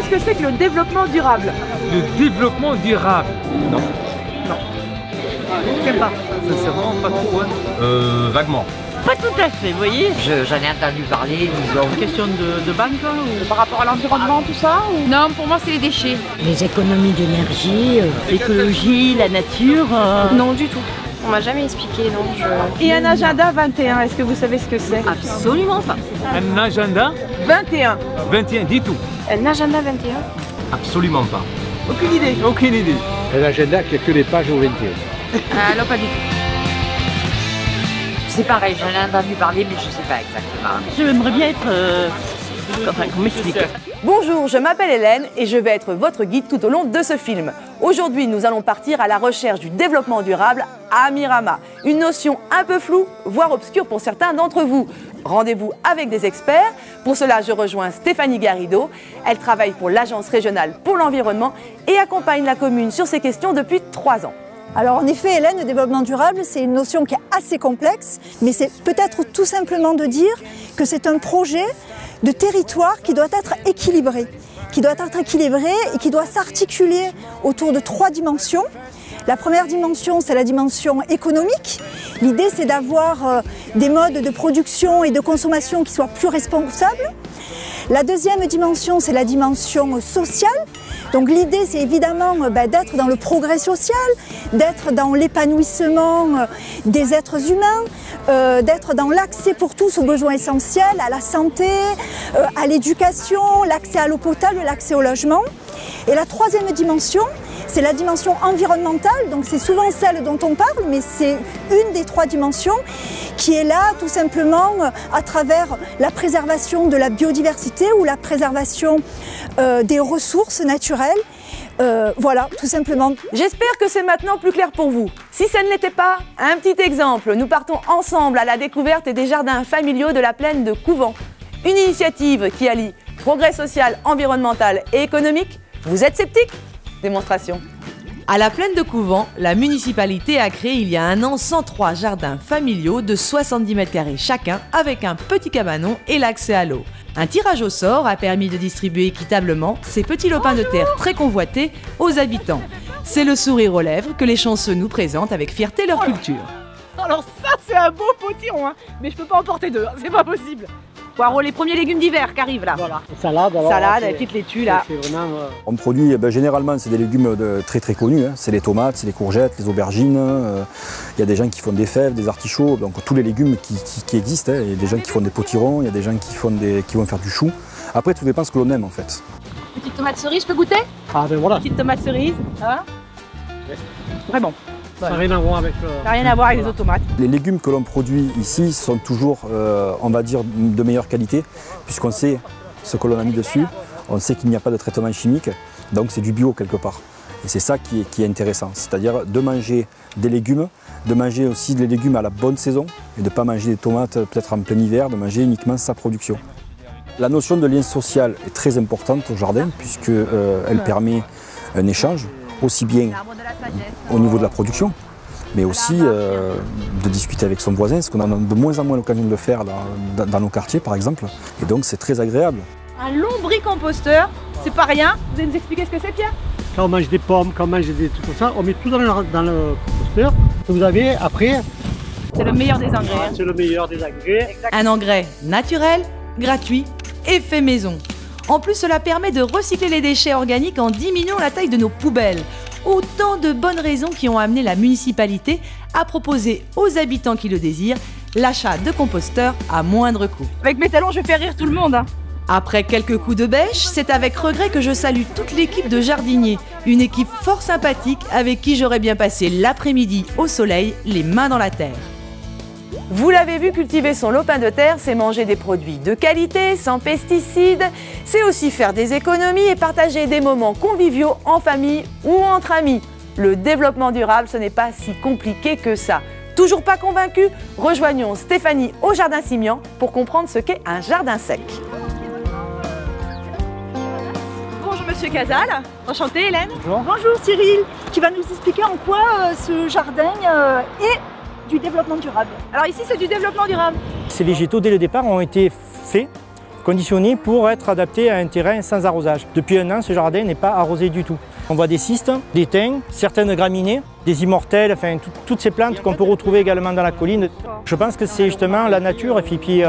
ce que c'est que le développement durable? Le développement durable? Non. Non. J'aime pas. Sincèrement, pas trop, hein. Vaguement. Pas tout à fait, vous voyez. J'en ai entendu parler, disons. Une question de banque ou par rapport à l'environnement, tout ça ou... Non, pour moi, c'est les déchets. Les économies d'énergie, L'écologie, la nature. Non, du tout. On m'a jamais expliqué, non. Et un agenda 21, est-ce que vous savez ce que c'est? Absolument pas. Un agenda? 21. 21, dis tout. Un agenda 21? Absolument pas. Aucune idée. Aucune idée. Un agenda qui a que les pages au 21. Non, pas du tout. C'est pareil, j'en ai entendu parler, mais je sais pas exactement. J'aimerais bien être... Enfin, qu'on m'explique. Bonjour, je m'appelle Hélène et je vais être votre guide tout au long de ce film. Aujourd'hui, nous allons partir à la recherche du développement durable à Mirama. Une notion un peu floue, voire obscure pour certains d'entre vous. Rendez-vous avec des experts. Pour cela, je rejoins Stéphanie Garrido. Elle travaille pour l'Agence régionale pour l'environnement et accompagne la commune sur ces questions depuis 3 ans. Alors en effet, Hélène, le développement durable, c'est une notion qui est assez complexe, mais c'est peut-être tout simplement de dire que c'est un projet de territoire qui doit être équilibré, et qui doit s'articuler autour de 3 dimensions. La première dimension, c'est la dimension économique. L'idée, c'est d'avoir des modes de production et de consommation qui soient plus responsables. La deuxième dimension, c'est la dimension sociale. Donc l'idée, c'est évidemment d'être dans le progrès social, d'être dans l'épanouissement des êtres humains, d'être dans l'accès pour tous aux besoins essentiels, à la santé, à l'éducation, l'accès à l'eau potable, l'accès au logement. Et la troisième dimension, c'est la dimension environnementale, donc c'est souvent celle dont on parle, mais c'est une des 3 dimensions qui est là tout simplement à travers la préservation de la biodiversité ou la préservation des ressources naturelles. Voilà, tout simplement. J'espère que c'est maintenant plus clair pour vous. Si ça ne l'était pas, un petit exemple. Nous partons ensemble à la découverte des jardins familiaux de la plaine de Couvent. Une initiative qui allie progrès social, environnemental et économique. Vous êtes sceptique? Démonstration. À la plaine de Couvent, la municipalité a créé il y a 1 an 103 jardins familiaux de 70 mètres carrés chacun avec un petit cabanon et l'accès à l'eau. Un tirage au sort a permis de distribuer équitablement ces petits lopins de terre très convoités aux habitants. C'est le sourire aux lèvres que les chanceux nous présentent avec fierté leur culture. Alors ça, c'est un beau potiron, hein. Mais je peux pas en porter 2, hein. C'est pas possible. Poireaux, les premiers légumes d'hiver qui arrivent là. Voilà. Salade, alors. Salade, la petite laitue là. Vraiment, On produit, généralement, c'est des légumes très connus. Hein. C'est les tomates, c'est les courgettes, les aubergines. Il y a des gens qui font des fèves, des artichauts, donc tous les légumes qui existent. Hein. Il y a des gens qui font des potirons, il y a des gens qui vont faire du chou. Après, tout dépend ce que l'on aime en fait. Petite tomate cerise, je peux goûter? Ah ben voilà. Petite tomate cerise, hein. Très bon. Ça n'a rien à voir avec... Ça n'a rien à voir avec les autres tomates. Les légumes que l'on produit ici sont toujours, on va dire, de meilleure qualité, puisqu'on sait ce que l'on a mis dessus, on sait qu'il n'y a pas de traitement chimique, donc c'est du bio quelque part. Et c'est ça qui est intéressant, c'est-à-dire de manger des légumes, de manger aussi des légumes à la bonne saison, et de ne pas manger des tomates peut-être en plein hiver, de manger uniquement sa production. La notion de lien social est très importante au jardin, puisqu'elle permet un échange, aussi bien au niveau de la production, mais aussi de discuter avec son voisin, ce qu'on a de moins en moins l'occasion de le faire dans nos quartiers par exemple, et donc c'est très agréable. Un lombricomposteur, c'est pas rien. Vous allez nous expliquer ce que c'est, Pierre? Quand on mange des pommes, quand on mange des trucs comme ça, on met tout dans le composteur. Vous avez après... C'est le meilleur des engrais. C'est le meilleur des engrais. Un engrais naturel, gratuit et fait maison. En plus, cela permet de recycler les déchets organiques en diminuant la taille de nos poubelles. Autant de bonnes raisons qui ont amené la municipalité à proposer aux habitants qui le désirent l'achat de composteurs à moindre coût. Avec mes talons, je vais faire rire tout le monde, hein. Après quelques coups de bêche, c'est avec regret que je salue toute l'équipe de jardiniers. Une équipe fort sympathique avec qui j'aurais bien passé l'après-midi au soleil, les mains dans la terre. Vous l'avez vu, cultiver son lopin de terre, c'est manger des produits de qualité, sans pesticides. C'est aussi faire des économies et partager des moments conviviaux en famille ou entre amis. Le développement durable, ce n'est pas si compliqué que ça. Toujours pas convaincu? Rejoignons Stéphanie au Jardin Simian pour comprendre ce qu'est un jardin sec. Bonjour Monsieur Casal, enchantée Hélène. Bonjour. Bonjour Cyril, qui va nous expliquer en quoi ce jardin est du développement durable. Alors ici, c'est du développement durable. Ces végétaux, dès le départ, ont été faits conditionné pour être adapté à un terrain sans arrosage. Depuis un an, ce jardin n'est pas arrosé du tout. On voit des cystes, des thym, certaines graminées, des immortels, enfin toutes ces plantes qu'on peut retrouver également dans la colline. Je pense que c'est justement la nature et puis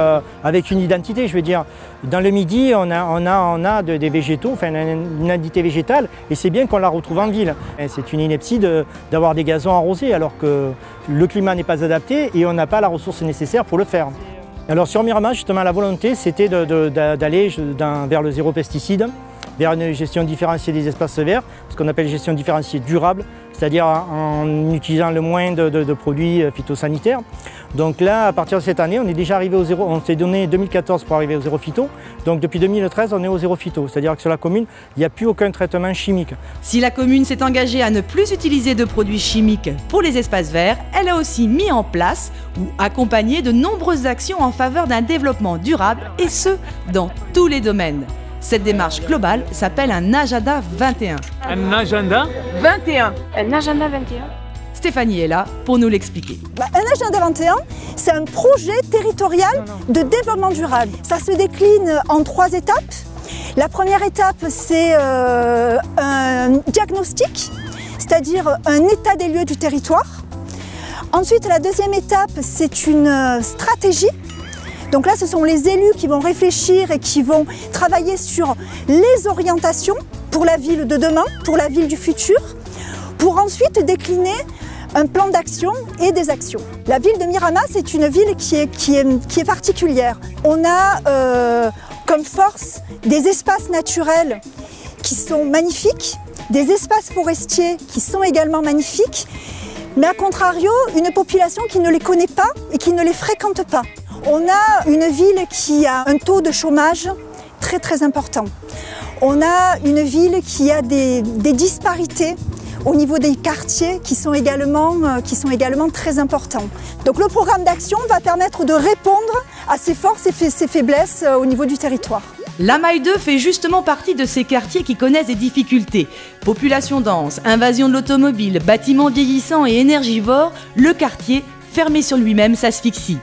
avec une identité, je veux dire. Dans le Midi, on a des végétaux, enfin une identité végétale, et c'est bien qu'on la retrouve en ville. C'est une ineptie d'avoir des gazons arrosés alors que le climat n'est pas adapté et on n'a pas la ressource nécessaire pour le faire. Alors sur Miramar, justement, la volonté, c'était d'aller vers le zéro pesticide, vers une gestion différenciée des espaces verts, ce qu'on appelle gestion différenciée durable, c'est-à-dire en utilisant le moins de produits phytosanitaires. Donc là, à partir de cette année, on est déjà arrivé au zéro, on s'est donné 2014 pour arriver au zéro phyto, donc depuis 2013, on est au zéro phyto, c'est-à-dire que sur la commune, il n'y a plus aucun traitement chimique. Si la commune s'est engagée à ne plus utiliser de produits chimiques pour les espaces verts, elle a aussi mis en place ou accompagné de nombreuses actions en faveur d'un développement durable, et ce, dans tous les domaines. Cette démarche globale s'appelle un agenda 21. Un agenda 21. Un agenda 21. Stéphanie est là pour nous l'expliquer. Un agenda 21, c'est un projet territorial de développement durable. Ça se décline en 3 étapes. La première étape, c'est un diagnostic, c'est-à-dire un état des lieux du territoire. Ensuite, la deuxième étape, c'est une stratégie. Donc là, ce sont les élus qui vont réfléchir et qui vont travailler sur les orientations pour la ville de demain, pour la ville du futur, pour ensuite décliner un plan d'action et des actions. La ville de Miramar, c'est une ville qui est particulière. On a comme force des espaces naturels qui sont magnifiques, des espaces forestiers qui sont également magnifiques, mais à contrario, une population qui ne les connaît pas et qui ne les fréquente pas. On a une ville qui a un taux de chômage très important. On a une ville qui a des disparités au niveau des quartiers qui sont également très importants. Donc le programme d'action va permettre de répondre à ces forces et ces faiblesses au niveau du territoire. La Maille 2 fait justement partie de ces quartiers qui connaissent des difficultés. Population dense, invasion de l'automobile, bâtiments vieillissants et énergivores, le quartier, fermé sur lui-même, s'asphyxie.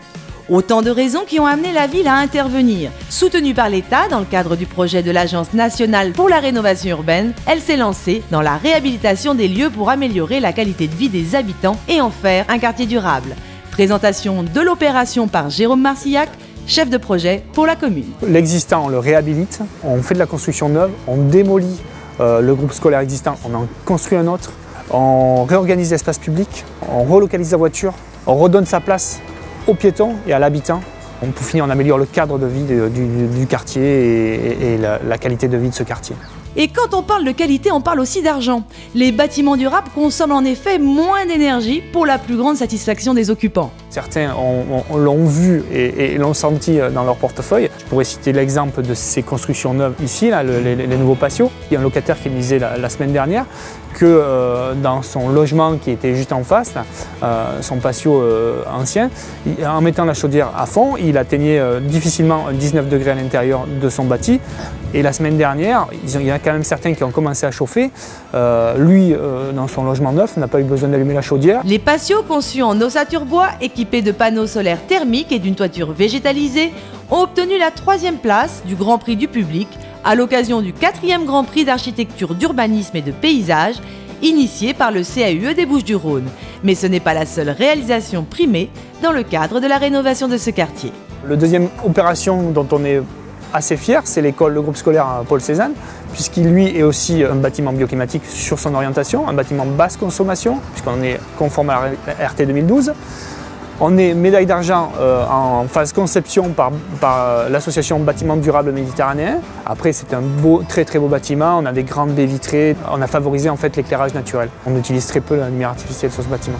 Autant de raisons qui ont amené la ville à intervenir. Soutenue par l'État dans le cadre du projet de l'Agence nationale pour la rénovation urbaine, elle s'est lancée dans la réhabilitation des lieux pour améliorer la qualité de vie des habitants et en faire un quartier durable. Présentation de l'opération par Jérôme Marcillac, chef de projet pour la commune. L'existant, on le réhabilite, on fait de la construction neuve, on démolit le groupe scolaire existant, on en construit un autre, on réorganise l'espace public, on relocalise la voiture, on redonne sa place aux piétons et à l'habitant. Pour finir, on améliore le cadre de vie du quartier et la qualité de vie de ce quartier. Et quand on parle de qualité, on parle aussi d'argent. Les bâtiments durables consomment en effet moins d'énergie pour la plus grande satisfaction des occupants. Certains l'ont vu et l'ont senti dans leur portefeuille. Je pourrais citer l'exemple de ces constructions neuves ici, là, les nouveaux patios. Il y a un locataire qui me disait la semaine dernière que dans son logement qui était juste en face, son patio ancien, en mettant la chaudière à fond, il atteignait difficilement 19 degrés à l'intérieur de son bâti. Et la semaine dernière, il y en a quand même certains qui ont commencé à chauffer. Lui, dans son logement neuf, n'a pas eu besoin d'allumer la chaudière. Les patios conçus en ossature bois, équipés de panneaux solaires thermiques et d'une toiture végétalisée, ont obtenu la 3e place du Grand Prix du public à l'occasion du 4e Grand Prix d'architecture, d'urbanisme et de paysage, initié par le CAUE des Bouches-du-Rhône. Mais ce n'est pas la seule réalisation primée dans le cadre de la rénovation de ce quartier. La deuxième opération dont on est assez fier, c'est l'école, le groupe scolaire Paul Cézanne, puisqu'il lui est aussi un bâtiment bioclimatique sur son orientation, un bâtiment basse consommation, puisqu'on est conforme à la RT 2012. On est médaille d'argent en phase conception par l'association Bâtiments Durables Méditerranéens. Après, c'est un très beau bâtiment, on a des grandes baies vitrées, on a favorisé en fait l'éclairage naturel. On utilise très peu la lumière artificielle sur ce bâtiment.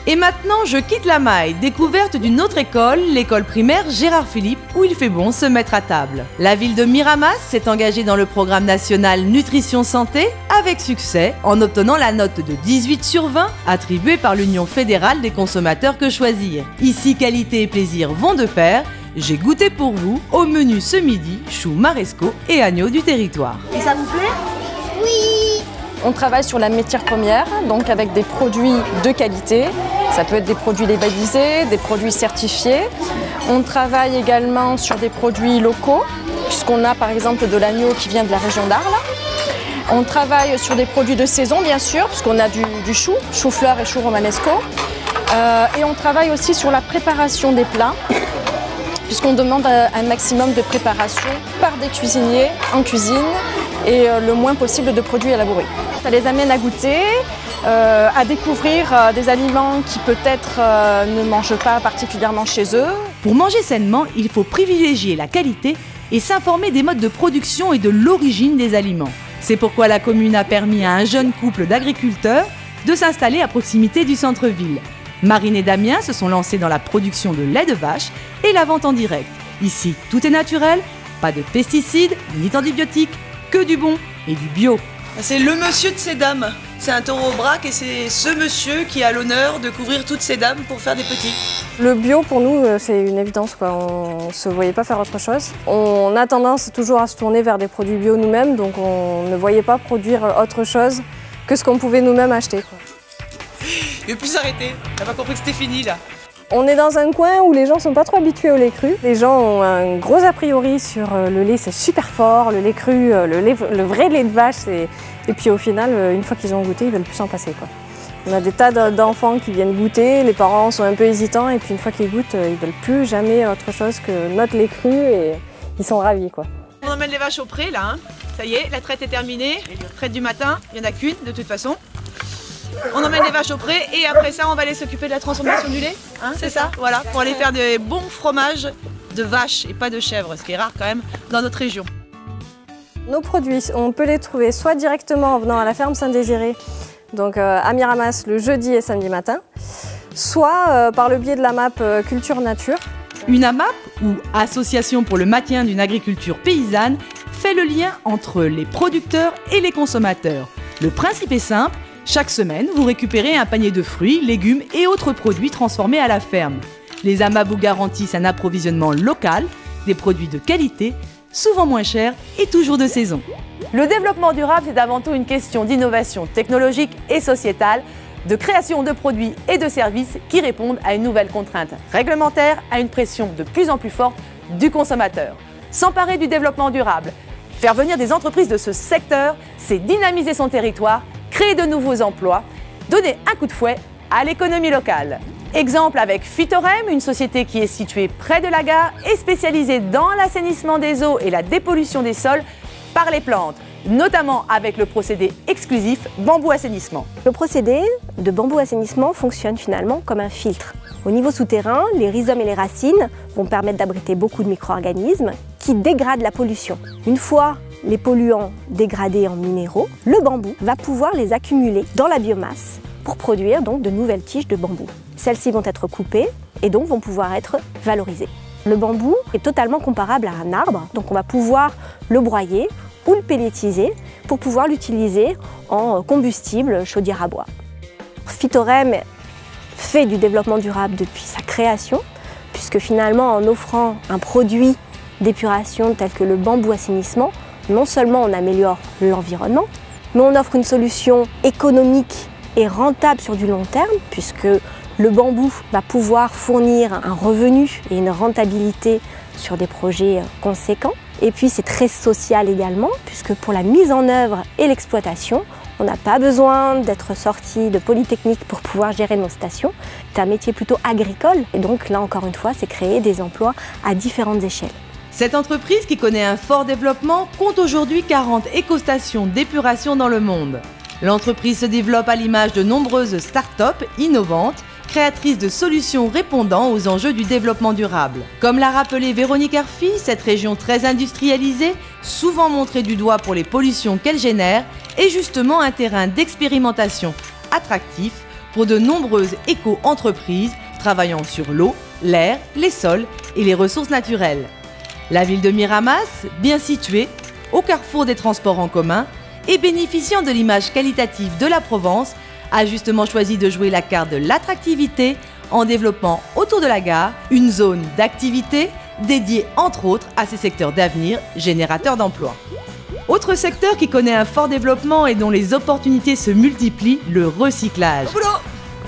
Et maintenant, je quitte la Maille, découverte d'une autre école, l'école primaire Gérard Philippe, où il fait bon se mettre à table. La ville de Miramas s'est engagée dans le programme national Nutrition Santé avec succès, en obtenant la note de 18 sur 20 attribuée par l'Union fédérale des consommateurs Que Choisir. Ici, qualité et plaisir vont de pair. J'ai goûté pour vous au menu ce midi, choux maresco et agneau du territoire. Et ça vous plaît? Oui! On travaille sur la matière première, donc avec des produits de qualité. Ça peut être des produits labellisés, des produits certifiés. On travaille également sur des produits locaux, puisqu'on a par exemple de l'agneau qui vient de la région d'Arles. On travaille sur des produits de saison, bien sûr, puisqu'on a du chou, chou-fleur et chou romanesco. Et on travaille aussi sur la préparation des plats, puisqu'on demande un maximum de préparation par des cuisiniers en cuisine et le moins possible de produits élaborés. Ça les amène à goûter, à découvrir des aliments qui peut-être ne mangent pas particulièrement chez eux. Pour manger sainement, il faut privilégier la qualité et s'informer des modes de production et de l'origine des aliments. C'est pourquoi la commune a permis à un jeune couple d'agriculteurs de s'installer à proximité du centre-ville. Marine et Damien se sont lancés dans la production de lait de vache et la vente en direct. Ici, tout est naturel, pas de pesticides ni d'antibiotiques, que du bon et du bio. C'est le monsieur de ces dames. C'est un taureau au braque et c'est ce monsieur qui a l'honneur de couvrir toutes ces dames pour faire des petits. Le bio pour nous c'est une évidence, quoi. On ne se voyait pas faire autre chose. On a tendance toujours à se tourner vers des produits bio nous-mêmes, donc on ne voyait pas produire autre chose que ce qu'on pouvait nous-mêmes acheter, quoi. Il veut plus s'arrêter, t'as pas compris que c'était fini là. On est dans un coin où les gens sont pas trop habitués au lait cru. Les gens ont un gros a priori sur le lait, c'est super fort, le lait cru, le vrai lait de vache. Et puis au final, une fois qu'ils ont goûté, ils veulent plus s'en passer, quoi. On a des tas d'enfants qui viennent goûter, les parents sont un peu hésitants et puis une fois qu'ils goûtent, ils veulent plus jamais autre chose que notre lait cru et ils sont ravis, quoi. On emmène les vaches au pré là, hein. Ça y est, la traite est terminée. Traite du matin, il n'y en a qu'une de toute façon. On emmène les vaches au pré et après ça on va aller s'occuper de la transformation du lait, hein, c'est ça, voilà, pour aller faire des bons fromages de vache et pas de chèvre, ce qui est rare quand même dans notre région. Nos produits, on peut les trouver soit directement en venant à la ferme Saint-Désiré, donc à Miramas le jeudi et samedi matin, soit par le biais de la MAP Culture Nature. Une AMAP, ou Association pour le maintien d'une agriculture paysanne, fait le lien entre les producteurs et les consommateurs. Le principe est simple. Chaque semaine, vous récupérez un panier de fruits, légumes et autres produits transformés à la ferme. Les AMAP vous garantissent un approvisionnement local, des produits de qualité, souvent moins chers et toujours de saison. Le développement durable, c'est avant tout une question d'innovation technologique et sociétale, de création de produits et de services qui répondent à une nouvelle contrainte réglementaire, à une pression de plus en plus forte du consommateur. S'emparer du développement durable, faire venir des entreprises de ce secteur, c'est dynamiser son territoire, créer de nouveaux emplois, donner un coup de fouet à l'économie locale. Exemple avec Phytorem, une société qui est située près de la gare et spécialisée dans l'assainissement des eaux et la dépollution des sols par les plantes, notamment avec le procédé exclusif bambou assainissement. Le procédé de bambou assainissement fonctionne finalement comme un filtre. Au niveau souterrain, les rhizomes et les racines vont permettre d'abriter beaucoup de micro-organismes qui dégradent la pollution. Une fois les polluants dégradés en minéraux, le bambou va pouvoir les accumuler dans la biomasse pour produire donc de nouvelles tiges de bambou. Celles-ci vont être coupées et donc vont pouvoir être valorisées. Le bambou est totalement comparable à un arbre, donc on va pouvoir le broyer ou le pellétiser pour pouvoir l'utiliser en combustible chaudière à bois. Phytorem fait du développement durable depuis sa création, puisque finalement en offrant un produit d'épuration tel que le bambou assainissement, non seulement on améliore l'environnement, mais on offre une solution économique et rentable sur du long terme, puisque le bambou va pouvoir fournir un revenu et une rentabilité sur des projets conséquents. Et puis c'est très social également, puisque pour la mise en œuvre et l'exploitation, on n'a pas besoin d'être sorti de Polytechnique pour pouvoir gérer nos stations. C'est un métier plutôt agricole, et donc là encore une fois, c'est créer des emplois à différentes échelles. Cette entreprise, qui connaît un fort développement, compte aujourd'hui 40 écostations d'épuration dans le monde. L'entreprise se développe à l'image de nombreuses start-up innovantes, créatrices de solutions répondant aux enjeux du développement durable. Comme l'a rappelé Véronique Arfi, cette région très industrialisée, souvent montrée du doigt pour les pollutions qu'elle génère, est justement un terrain d'expérimentation attractif pour de nombreuses éco-entreprises travaillant sur l'eau, l'air, les sols et les ressources naturelles. La ville de Miramas, bien située, au carrefour des transports en commun et bénéficiant de l'image qualitative de la Provence, a justement choisi de jouer la carte de l'attractivité en développant autour de la gare une zone d'activité dédiée entre autres à ces secteurs d'avenir générateurs d'emplois. Autre secteur qui connaît un fort développement et dont les opportunités se multiplient, le recyclage.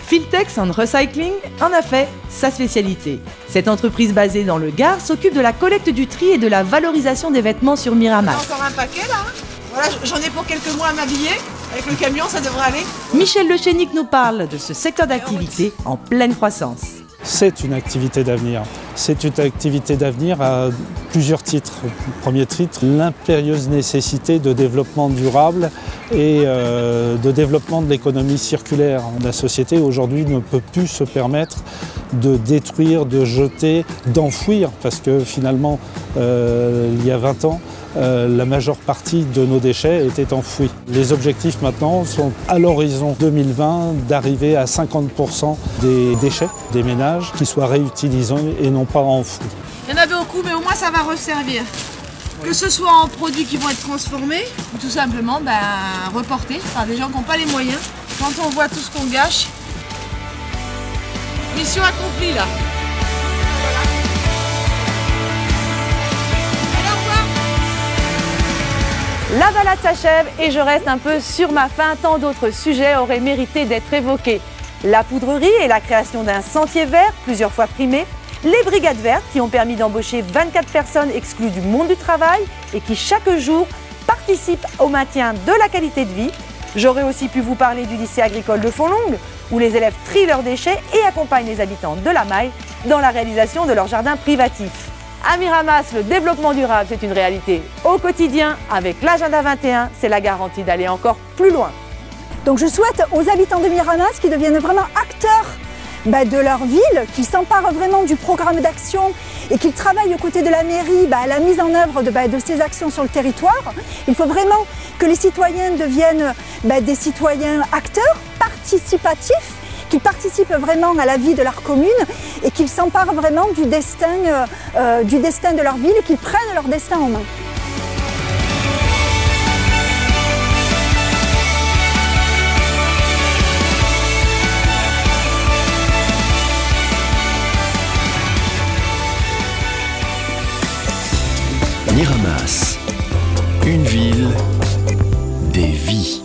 Filtex and Recycling en a fait sa spécialité. Cette entreprise basée dans le Gard s'occupe de la collecte du tri et de la valorisation des vêtements sur Miramas. Encore un paquet là. Voilà, j'en ai pour quelques mois à m'habiller. Avec le camion, ça devrait aller. Michel Lechénic nous parle de ce secteur d'activité en pleine croissance. C'est une activité d'avenir. C'est une activité d'avenir à plusieurs titres. Premier titre, l'impérieuse nécessité de développement durable et de développement de l'économie circulaire. La société aujourd'hui ne peut plus se permettre de détruire, de jeter, d'enfouir, parce que finalement, il y a 20 ans, la majeure partie de nos déchets étaient enfouis. Les objectifs maintenant sont à l'horizon 2020 d'arriver à 50% des déchets des ménages qui soient réutilisés et non pas enfouis. Il y en avait beaucoup, mais au moins ça va resservir. Que ce soit en produits qui vont être transformés, ou tout simplement reportés par des gens qui n'ont pas les moyens. Quand on voit tout ce qu'on gâche, mission accomplie là. La balade s'achève et je reste un peu sur ma faim, tant d'autres sujets auraient mérité d'être évoqués. La poudrerie et la création d'un sentier vert, plusieurs fois primé, les brigades vertes qui ont permis d'embaucher 24 personnes exclues du monde du travail et qui chaque jour participent au maintien de la qualité de vie. J'aurais aussi pu vous parler du lycée agricole de Fonlongue, où les élèves trient leurs déchets et accompagnent les habitants de la Maille dans la réalisation de leur jardin privatif. À Miramas, le développement durable, c'est une réalité au quotidien. Avec l'agenda 21, c'est la garantie d'aller encore plus loin. Donc je souhaite aux habitants de Miramas qu'ils deviennent vraiment acteurs de leur ville, qu'ils s'emparent vraiment du programme d'action et qu'ils travaillent aux côtés de la mairie à la mise en œuvre de ces actions sur le territoire. Il faut vraiment que les citoyens deviennent des citoyens acteurs, participatifs, qu'ils participent vraiment à la vie de leur commune et qu'ils s'emparent vraiment du destin de leur ville et qu'ils prennent leur destin en main. Miramas, une ville, des vies.